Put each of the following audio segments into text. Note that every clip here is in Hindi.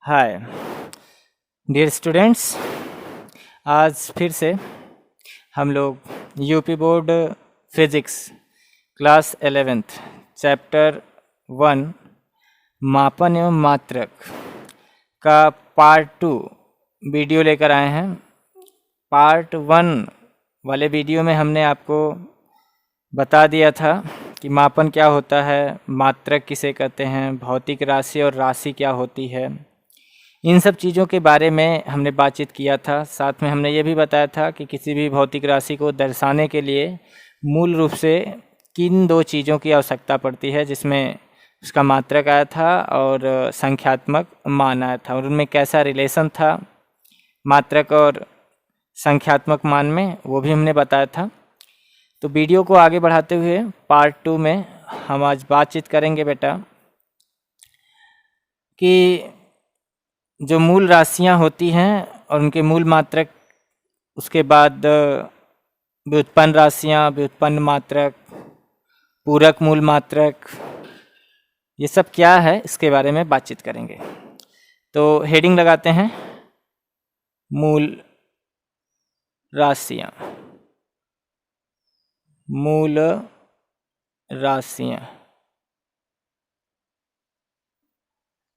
हाय डियर स्टूडेंट्स, आज फिर से हम लोग UP board physics class 11th chapter 1 मापन एवं मात्रक का पार्ट 2 वीडियो लेकर आए हैं। पार्ट 1 वाले वीडियो में हमने आपको बता दिया था कि मापन क्या होता है, मात्रक किसे कहते हैं, भौतिक राशि और राशि क्या होती है। इन सब चीज़ों के बारे में हमने बातचीत किया था। साथ में हमने ये भी बताया था कि किसी भी भौतिक राशि को दर्शाने के लिए मूल रूप से किन दो चीज़ों की आवश्यकता पड़ती है, जिसमें उसका मात्रक आया था और संख्यात्मक मान आया था, और उनमें कैसा रिलेशन था मात्रक और संख्यात्मक मान में, वो भी हमने बताया था। तो वीडियो को आगे बढ़ाते हुए पार्ट 2 में हम आज बातचीत करेंगे बेटा कि जो मूल राशियां होती हैं और उनके मूल मात्रक, उसके बाद व्युत्पन्न राशियां, व्युत्पन्न मात्रक, पूरक मूल मात्रक, ये सब क्या है इसके बारे में बातचीत करेंगे। तो हेडिंग लगाते हैं, मूल राशियां। मूल राशियां,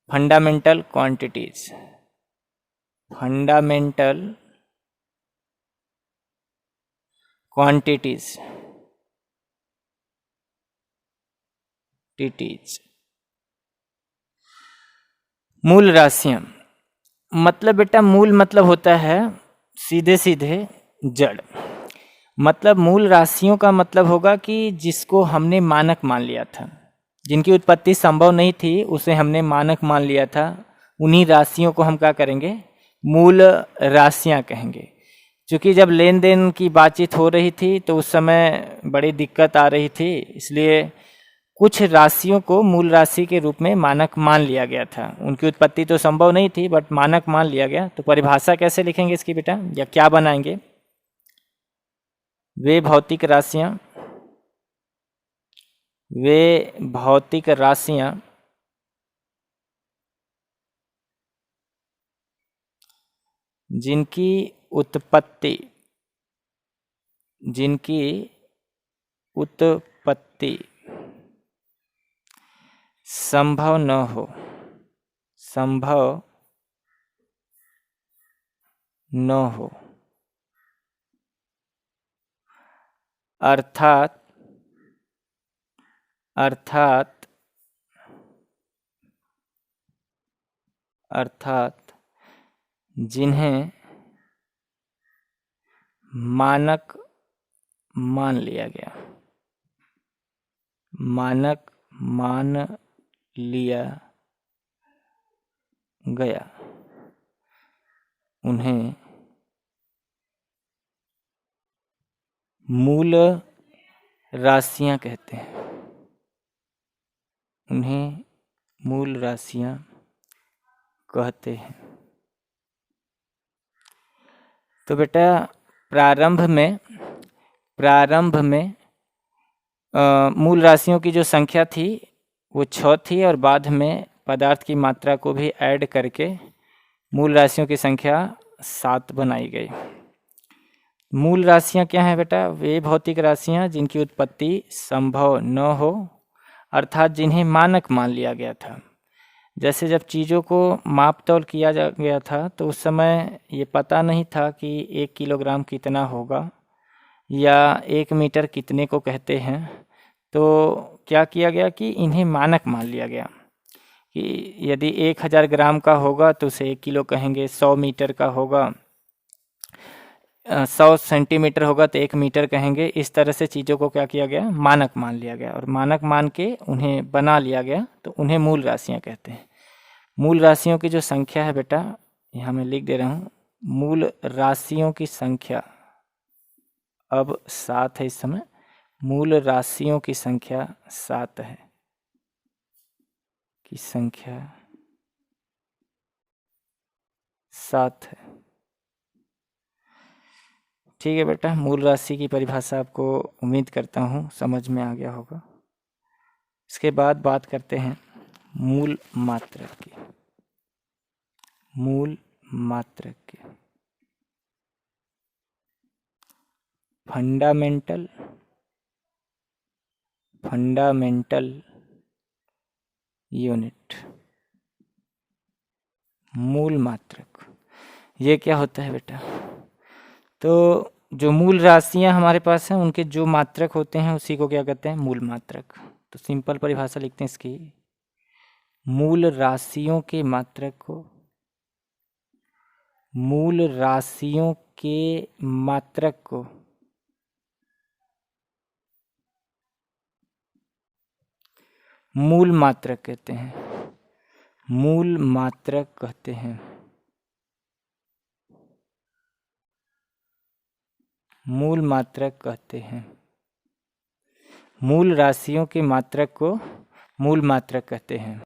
फंडामेंटल क्वांटिटीज। फंडामेंटल क्वांटिटीज मूल राशियां मतलब बेटा, मूल मतलब होता है सीधे सीधे जड़। मतलब मूल राशियों का मतलब होगा कि जिसको हमने मानक मान लिया था, जिनकी उत्पत्ति संभव नहीं थी उसे हमने मानक मान लिया था, उन्हीं राशियों को हम क्या करेंगे, मूल राशियां कहेंगे। क्योंकि जब लेन देन की बातचीत हो रही थी तो उस समय बड़ी दिक्कत आ रही थी, इसलिए कुछ राशियों को मूल राशि के रूप में मानक मान लिया गया था। उनकी उत्पत्ति तो संभव नहीं थी बट मानक मान लिया गया। तो परिभाषा कैसे लिखेंगे इसकी बेटा, या क्या बनाएंगे? वे भौतिक राशियां जिनकी उत्पत्ति संभव न हो, अर्थात जिन्हें मानक मान लिया गया, मानक मान लिया गया, उन्हें मूल राशियां कहते हैं। उन्हें मूल राशियां कहते हैं। तो बेटा प्रारंभ में मूल राशियों की जो संख्या थी वो 6 थी, और बाद में पदार्थ की मात्रा को भी ऐड करके मूल राशियों की संख्या 7 बनाई गई। मूल राशियां क्या हैं बेटा? वे भौतिक राशियां जिनकी उत्पत्ति संभव न हो, अर्थात जिन्हें मानक मान लिया गया था। जैसे जब चीज़ों को माप तौल किया जा गया था तो उस समय ये पता नहीं था कि 1 किलोग्राम कितना होगा या 1 मीटर कितने को कहते हैं। तो क्या किया गया कि इन्हें मानक मान लिया गया कि यदि 1000 ग्राम का होगा तो उसे 1 किलो कहेंगे, 100 मीटर का होगा, 100 सेंटीमीटर होगा तो 1 मीटर कहेंगे। इस तरह से चीज़ों को क्या किया गया, मानक मान लिया गया, और मानक मान के उन्हें बना लिया गया, तो उन्हें मूल राशियां कहते हैं। मूल राशियों की जो संख्या है बेटा, यहाँ मैं लिख दे रहा हूँ, मूल राशियों की संख्या अब 7 है। इस समय मूल राशियों की संख्या 7 है, की संख्या 7 है। ठीक है बेटा, मूल राशि की परिभाषा आपको उम्मीद करता हूँ समझ में आ गया होगा। इसके बाद बात करते हैं मूल मात्रक की। मूल मात्रक के। फंडामेंटल यूनिट, मूल मात्रक। ये क्या होता है बेटा? तो जो मूल राशियां हमारे पास हैं उनके जो मात्रक होते हैं उसी को क्या कहते हैं? मूल मात्रक। तो सिंपल परिभाषा लिखते हैं इसकी, मूल राशियों के मात्रक को, मूल राशियों के मात्रक को मूल मात्रक कहते हैं, मूल मात्रक कहते हैं, मूल मात्रक कहते हैं। मूल राशियों के मात्रक को मूल मात्रक कहते हैं।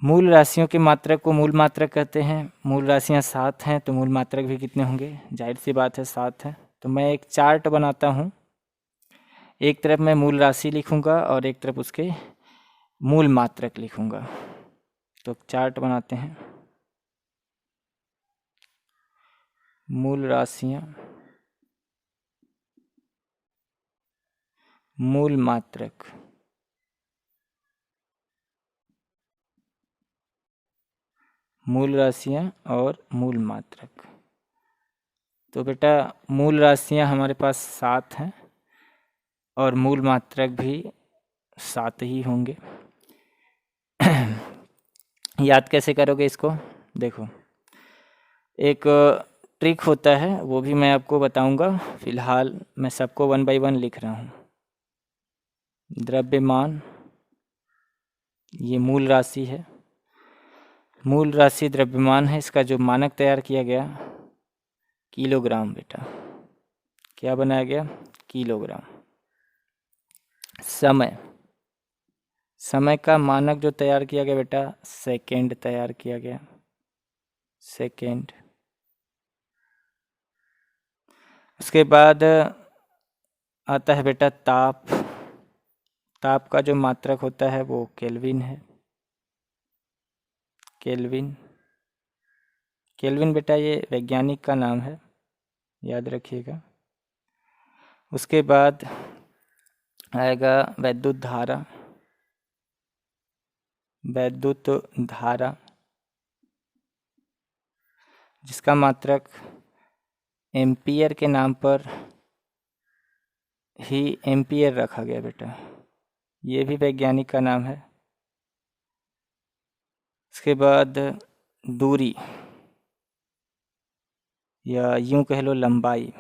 मूल राशियों के मात्रक को मूल मात्रक कहते हैं। मूल राशियां 7 हैं तो मूल मात्रक भी कितने होंगे? जाहिर सी बात है 7 है। तो मैं एक चार्ट बनाता हूँ, एक तरफ मैं मूल राशि लिखूंगा और एक तरफ उसके मूल मात्रक लिखूंगा। तो चार्ट बनाते हैं, मूल राशियां, मूल मात्रक। मूल राशियां और मूल मात्रक। तो बेटा मूल राशियां हमारे पास 7 हैं और मूल मात्रक भी 7 ही होंगे। याद कैसे करोगे इसको? देखो, एक ट्रिक होता है, वो भी मैं आपको बताऊंगा। फिलहाल मैं सबको 1 बाय 1 लिख रहा हूँ। द्रव्यमान, ये मूल राशि है, मूल राशि द्रव्यमान है। इसका जो मानक तैयार किया गया, किलोग्राम। बेटा क्या बनाया गया? किलोग्राम। समय, समय का मानक जो तैयार किया गया बेटा, सेकेंड तैयार किया गया, सेकेंड। उसके बाद आता है बेटा ताप। ताप का जो मात्रक होता है वो केल्विन है, केल्विन। केल्विन बेटा ये वैज्ञानिक का नाम है, याद रखिएगा। उसके बाद आएगा वैद्युत धारा, वैद्युत धारा जिसका मात्रक एम्पियर के नाम पर ही एम्पियर रखा गया बेटा, ये भी वैज्ञानिक का नाम है। उसके बाद दूरी या यूं कह लो लंबाई,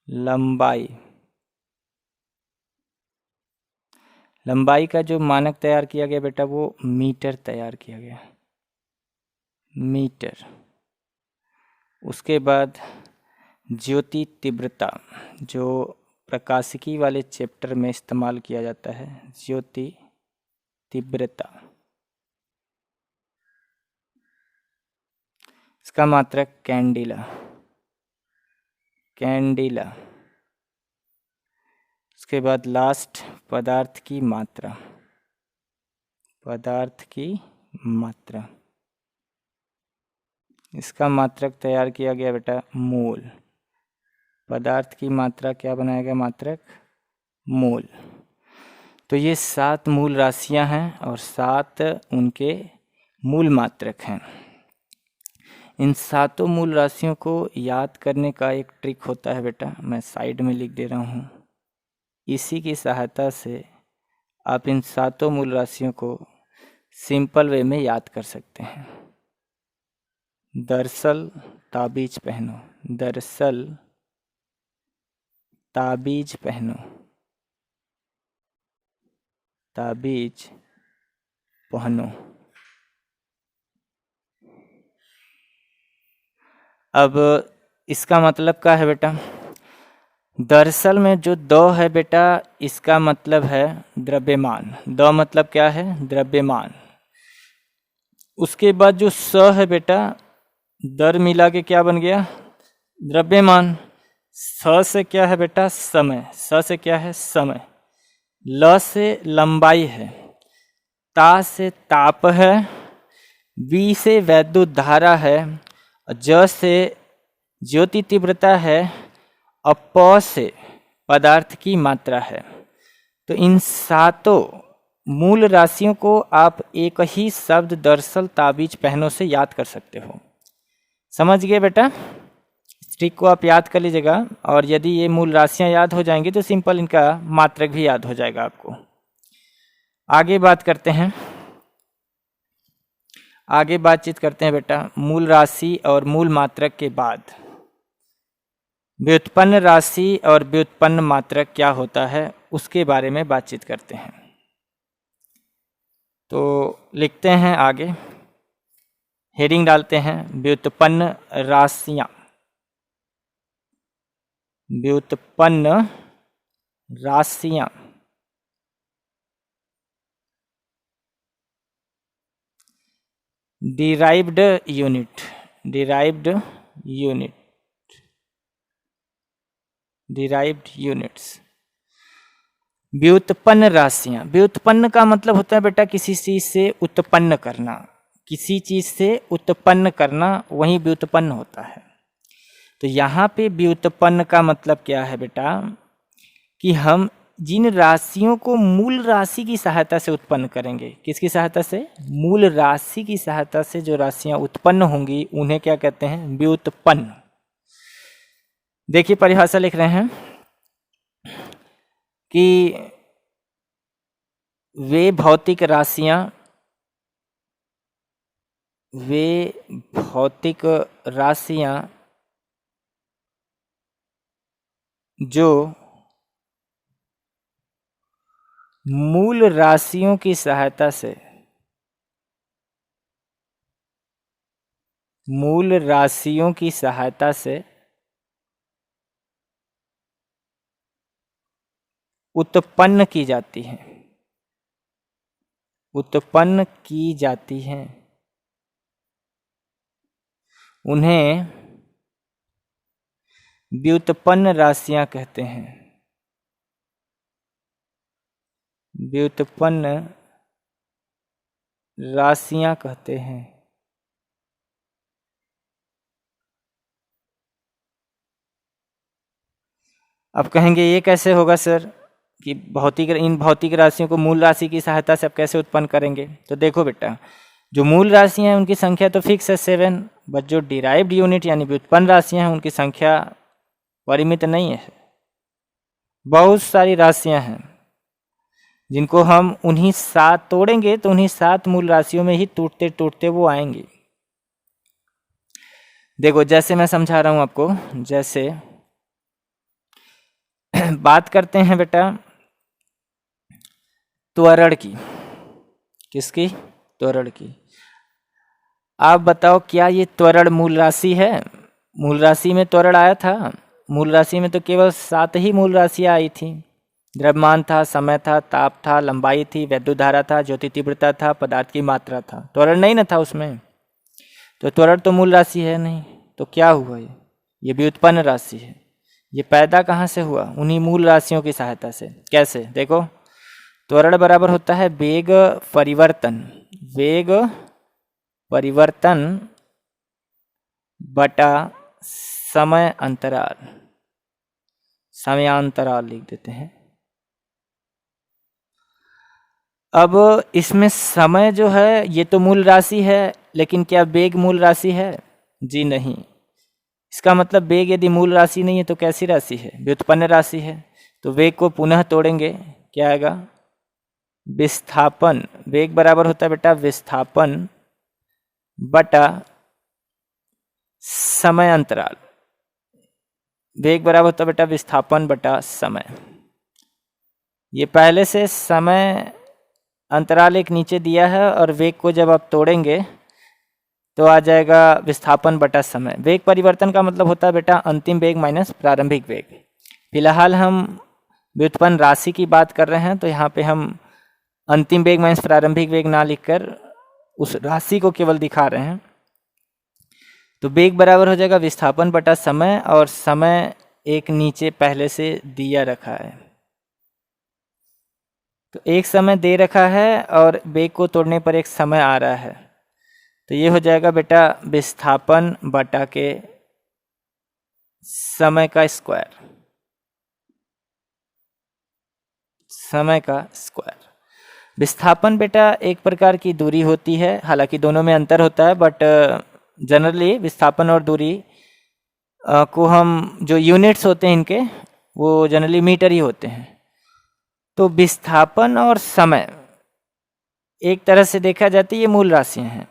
लंबाई। लंबाई का जो मानक तैयार किया गया बेटा वो मीटर तैयार किया गया, मीटर। उसके बाद ज्योति तीव्रता, जो प्रकाशिकी वाले चैप्टर में इस्तेमाल किया जाता है, ज्योति तीव्रता। इसका मात्रक कैंडिला, कैंडिला। उसके बाद लास्ट पदार्थ की मात्रा, पदार्थ की मात्रा। इसका मात्रक तैयार किया गया बेटा मोल। पदार्थ की मात्रा क्या बनाया गया? मात्रक मोल। तो ये 7 मूल राशियां हैं और 7 उनके मूल मात्रक हैं। इन 7 मूल राशियों को याद करने का एक ट्रिक होता है बेटा, मैं साइड में लिख दे रहा हूँ। इसी की सहायता से आप इन 7 मूल राशियों को सिंपल वे में याद कर सकते हैं। दरअसल ताबीज पहनो, दरअसल ताबीज पहनो, ताबीज पहनो। अब इसका मतलब क्या है बेटा? दरअसल में जो द है बेटा, इसका मतलब है द्रव्यमान। द मतलब क्या है? द्रव्यमान। उसके बाद जो स है बेटा, दर मिला के क्या बन गया? द्रव्यमान। स से क्या है बेटा? समय। स से क्या है? समय। ल से लंबाई है। ता से ताप है, वी से वैद्युत धारा है, ज से ज्योति तीव्रता है और प से पदार्थ की मात्रा है। तो इन सातों मूल राशियों को आप एक ही शब्द दरअसल ताबीज पहनों से याद कर सकते हो। समझ गए बेटा? ट्रिक को आप याद कर लीजिएगा, और यदि ये मूल राशियां याद हो जाएंगी तो सिंपल इनका मात्रक भी याद हो जाएगा आपको। आगे बात करते हैं, आगे बातचीत करते हैं बेटा मूल राशि और मूल मात्रक के बाद व्युत्पन्न राशि और व्युत्पन्न मात्रक क्या होता है उसके बारे में बातचीत करते हैं। तो लिखते हैं आगे, हेडिंग डालते हैं व्युत्पन्न राशियां। व्युत्पन्न राशियां derived unit, derived unit, derived units. व्युत्पन्न राशियां, व्युत्पन्न का मतलब होता है बेटा किसी चीज से उत्पन्न करना, किसी चीज से उत्पन्न करना वही व्युत्पन्न होता है। तो यहाँ पे व्युत्पन्न का मतलब क्या है बेटा कि हम जिन राशियों को मूल राशि की सहायता से उत्पन्न करेंगे, किसकी सहायता से? मूल राशि की सहायता से जो राशियां उत्पन्न होंगी उन्हें क्या कहते हैं? व्युत्पन्न। देखिए परिभाषा लिख रहे हैं कि वे भौतिक राशियां, वे भौतिक राशियां जो मूल राशियों की सहायता से, मूल राशियों की सहायता से उत्पन्न की जाती हैं, उत्पन्न की जाती हैं, उन्हें व्युत्पन्न राशियां कहते हैं। व्युत्पन्न राशियां कहते हैं। अब कहेंगे ये कैसे होगा सर कि इन भौतिक राशियों को मूल राशि की सहायता से आप कैसे उत्पन्न करेंगे? तो देखो बेटा, जो मूल राशियां हैं उनकी संख्या तो फिक्स है 7, बट जो डिराइव्ड यूनिट यानी व्युत्पन्न राशियां हैं उनकी संख्या परिमित नहीं है। बहुत सारी राशियां हैं जिनको हम उन्हीं 7 तोड़ेंगे तो उन्हीं 7 मूल राशियों में ही टूटते टूटते वो आएंगी। देखो जैसे मैं समझा रहा हूं आपको, जैसे बात करते हैं बेटा त्वरण की। किसकी? त्वरण की। आप बताओ क्या ये त्वरण मूल राशि है? मूल राशि में त्वरण आया था? मूल राशि में तो केवल 7 ही मूल राशियां आई थी। द्रव्यमान था, समय था, ताप था, लंबाई थी, वैद्युत धारा था, ज्योति तीव्रता था, पदार्थ की मात्रा था। त्वरण नहीं ना था उसमें, तो त्वरण तो मूल राशि है नहीं। तो क्या हुआ? ये व्युत्पन्न राशि है। ये पैदा कहाँ से हुआ? उन्हीं मूल राशियों की सहायता से। कैसे? देखो, त्वरण बराबर होता है वेग परिवर्तन, वेग परिवर्तन बटा समय अंतराल, समयांतराल लिख देते हैं। अब इसमें समय जो है ये तो मूल राशि है, लेकिन क्या वेग मूल राशि है? जी नहीं। इसका मतलब वेग यदि मूल राशि नहीं है तो कैसी राशि है? व्युत्पन्न राशि है। तो वेग को पुनः तोड़ेंगे, क्या आएगा? विस्थापन। वेग बराबर होता है बेटा विस्थापन बटा समय अंतराल। वेग बराबर होता है बेटा विस्थापन बटा समय। ये पहले से समय अंतराल एक नीचे दिया है और वेग को जब आप तोड़ेंगे तो आ जाएगा विस्थापन बटा समय। वेग परिवर्तन का मतलब होता है बेटा अंतिम वेग माइनस प्रारंभिक वेग। फिलहाल हम व्युत्पन्न राशि की बात कर रहे हैं, तो यहाँ पे हम अंतिम वेग माइनस प्रारंभिक वेग ना लिखकर उस राशि को केवल दिखा रहे हैं। तो वेग बराबर हो जाएगा विस्थापन बटा समय, और समय एक नीचे पहले से दिया रखा है। तो एक समय दे रखा है और वेग को तोड़ने पर एक समय आ रहा है, तो ये हो जाएगा बेटा विस्थापन बटा के समय का स्क्वायर, समय का स्क्वायर। विस्थापन बेटा एक प्रकार की दूरी होती है, हालांकि दोनों में अंतर होता है, बट जनरली विस्थापन और दूरी को हम जो यूनिट्स होते हैं इनके वो जनरली मीटर ही होते हैं। तो विस्थापन और समय एक तरह से देखा जाता है ये मूल राशियां हैं,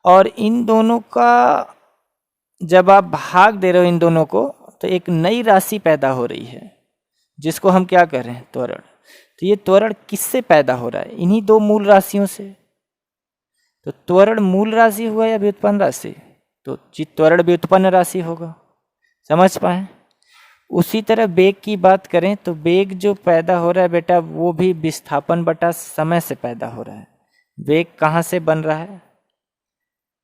और इन दोनों का जब आप भाग दे रहे हो इन दोनों को तो एक नई राशि पैदा हो रही है जिसको हम क्या कह रहे हैं, त्वरण। तो ये त्वरण किससे पैदा हो रहा है, इन्हीं दो मूल राशियों से। तो त्वरण मूल राशि हुआ या व्युत्पन्न राशि, तो त्वरण व्युत्पन्न राशि होगा, समझ पाए। उसी तरह वेग की बात करें तो वेग जो पैदा हो रहा है बेटा वो भी विस्थापन बटा समय से पैदा हो रहा है। वेग कहाँ से बन रहा है,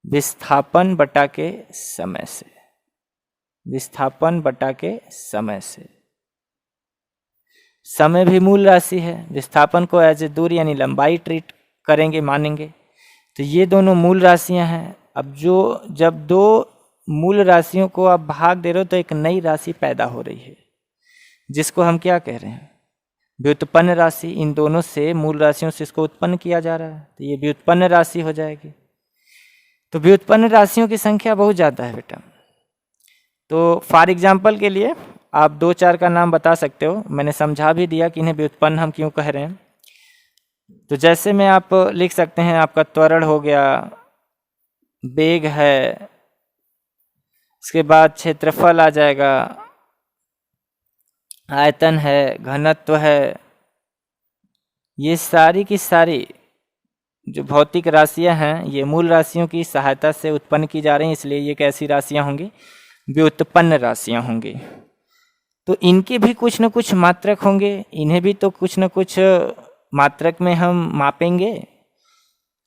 विस्थापन बटा के समय से, विस्थापन बटा के समय से। समय भी मूल राशि है, विस्थापन को एज ए दूरी यानी लंबाई ट्रीट करेंगे, मानेंगे। तो ये दोनों मूल राशियां हैं। अब जब दो मूल राशियों को आप भाग दे रहे हो तो एक नई राशि पैदा हो रही है जिसको हम क्या कह रहे हैं, व्युत्पन्न राशि। इन दोनों से मूल राशियों से इसको उत्पन्न किया जा रहा है, तो ये व्युत्पन्न राशि हो जाएगी। तो व्युत्पन्न राशियों की संख्या बहुत ज़्यादा है बेटा। तो फॉर एग्जाम्पल के लिए आप 2-4 का नाम बता सकते हो, मैंने समझा भी दिया कि इन्हें व्युत्पन्न हम क्यों कह रहे हैं। तो जैसे में आप लिख सकते हैं, आपका त्वरण हो गया, वेग है, इसके बाद क्षेत्रफल आ जाएगा, आयतन है, घनत्व है। ये सारी की सारी जो भौतिक राशियां हैं ये मूल राशियों की सहायता से उत्पन्न की जा रही हैं, इसलिए ये कैसी राशियां होंगी, व्युत्पन्न राशियां होंगी। तो इनके भी कुछ न कुछ मात्रक होंगे, इन्हें भी तो कुछ न कुछ मात्रक में हम मापेंगे।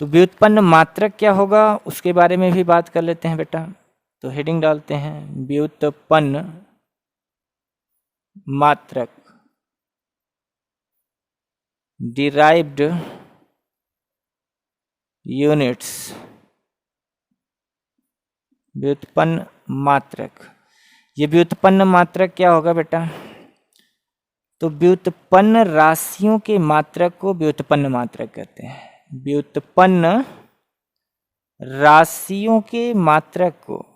तो व्युत्पन्न मात्रक क्या होगा उसके बारे में भी बात कर लेते हैं बेटा। तो हेडिंग डालते हैं व्युत्पन्न मात्रक, डिराइव्ड यूनिट्स, व्युत्पन्न मात्रक। ये व्युत्पन्न मात्रक क्या होगा बेटा, तो व्युत्पन्न राशियों के मात्रक को व्युत्पन्न मात्रक कहते हैं। व्युत्पन्न राशियों के मात्रक को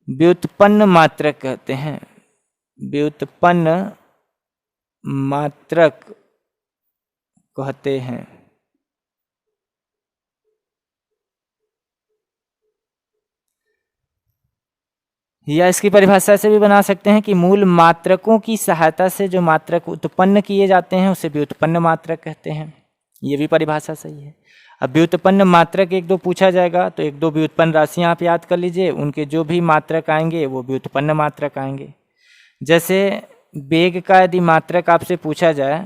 व्युत्पन्न मात्रक कहते हैं, व्युत्पन्न मात्रक कहते हैं। या इसकी परिभाषा से भी बना सकते हैं कि मूल मात्रकों की सहायता से जो मात्रक उत्पन्न किए जाते हैं उसे व्युत्पन्न मात्रक कहते हैं। ये भी परिभाषा सही है। अब व्युत्पन्न मात्रक 1-2 पूछा जाएगा तो 1-2 व्युत्पन्न राशियां आप याद कर लीजिए, उनके जो भी मात्रक आएंगे वो व्युत्पन्न मात्रक आएंगे। जैसे वेग का यदि मात्रक आपसे पूछा जाए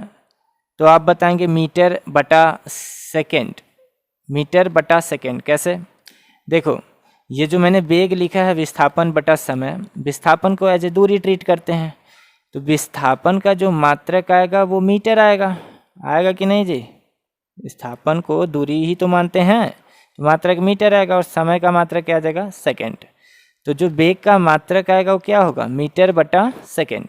तो आप बताएंगे मीटर बटा सेकेंड, मीटर बटा सेकेंड। कैसे, देखो ये जो मैंने वेग लिखा है विस्थापन बटा समय, विस्थापन को एज ए दूरी ट्रीट करते हैं, तो विस्थापन का जो मात्रक आएगा वो मीटर आएगा, आएगा कि नहीं जी। विस्थापन को दूरी ही तो मानते हैं, तो मात्रक मीटर आएगा, और समय का मात्रक क्या आ जाएगा, सेकेंड। तो जो वेग का मात्रक आएगा वो क्या होगा, मीटर बटा सेकेंड।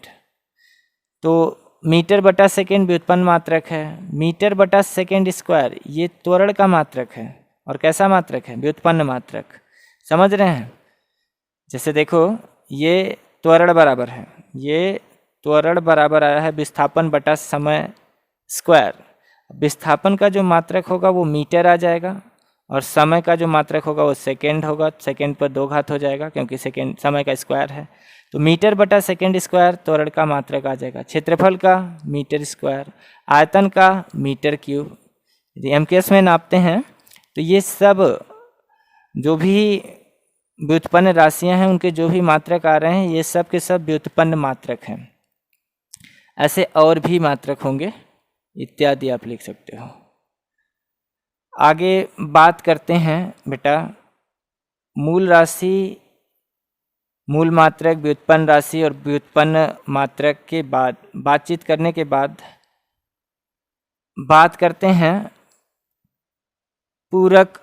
तो मीटर बटा सेकेंड व्युत्पन्न मात्रक है। मीटर बटा सेकेंड स्क्वायर ये त्वरण का मात्रक है, और कैसा मात्रक है, व्युत्पन्न मात्रक। समझ रहे हैं। जैसे देखो ये त्वरण बराबर है, ये त्वरण बराबर आया है विस्थापन बटा समय स्क्वायर। विस्थापन का जो मात्रक होगा वो मीटर आ जाएगा, और समय का जो मात्रक होगा वो सेकेंड होगा। सेकेंड पर 2 घात हो जाएगा क्योंकि सेकेंड समय का स्क्वायर है। तो मीटर बटा सेकेंड स्क्वायर त्वरण का मात्रक आ जाएगा। क्षेत्रफल का मीटर स्क्वायर, आयतन का मीटर क्यूब। यदि एमकेएस में नापते हैं तो ये सब जो भी व्युत्पन्न राशियां हैं उनके जो भी मात्रक आ रहे हैं ये सब के सब व्युत्पन्न मात्रक हैं। ऐसे और भी मात्रक होंगे इत्यादि आप लिख सकते हो। आगे बात करते हैं बेटा मूल राशि, मूल मात्रक, व्युत्पन्न राशि और व्युत्पन्न मात्रक के बाद बातचीत करने के बाद बात करते हैं पूरक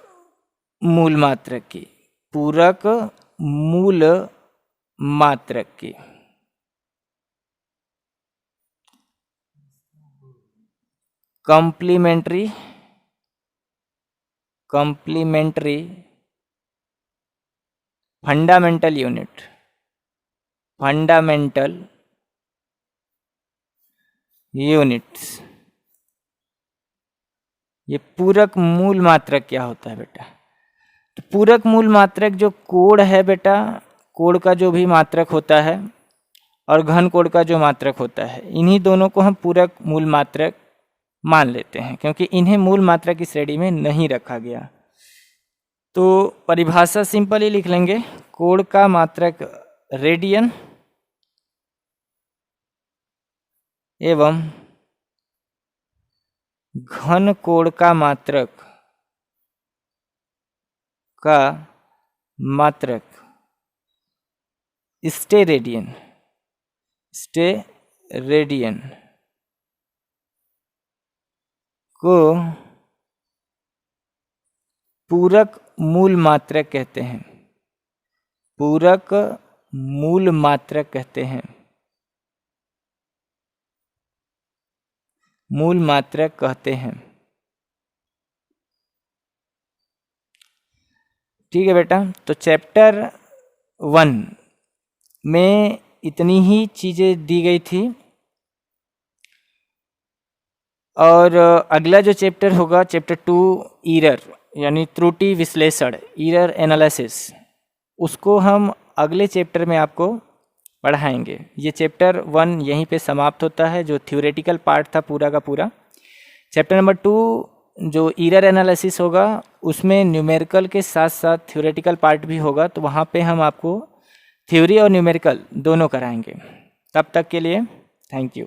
मूल मात्रक की, पूरक मूल मात्रक की। Complementary fundamental unit, fundamental units. ये पूरक मूल मात्रक क्या होता है बेटा? तो पूरक मूल मात्रक जो कोड है बेटा, कोड का जो भी मात्रक होता है और घन कोड का जो मात्रक होता है, इन्हीं दोनों को हम पूरक मूल मात्रक मान लेते हैं, क्योंकि इन्हें मूल मात्रक की श्रेणी में नहीं रखा गया। तो परिभाषा सिंपल ही लिख लेंगे, कोड का मात्रक रेडियन एवं घन कोड का मात्रक स्टेरेडियन को पूरक मूल मात्रक कहते हैं, पूरक मूल मात्रक कहते हैं, मूल मात्रक कहते हैं। ठीक है बेटा, तो चैप्टर 1 में इतनी ही चीज़ें दी गई थी और अगला जो चैप्टर होगा चैप्टर 2 ईरर यानी त्रुटि विश्लेषण, ईरर एनालिसिस, उसको हम अगले चैप्टर में आपको पढ़ाएंगे। ये चैप्टर 1 यहीं पे समाप्त होता है, जो थ्योरेटिकल पार्ट था पूरा का पूरा। चैप्टर नंबर 2 जो ईरर एनालिसिस होगा उसमें न्यूमेरिकल के साथ साथ थ्योरेटिकल पार्ट भी होगा, तो वहाँ पे हम आपको थ्योरी और न्यूमेरिकल दोनों कराएंगे। तब तक के लिए थैंक यू।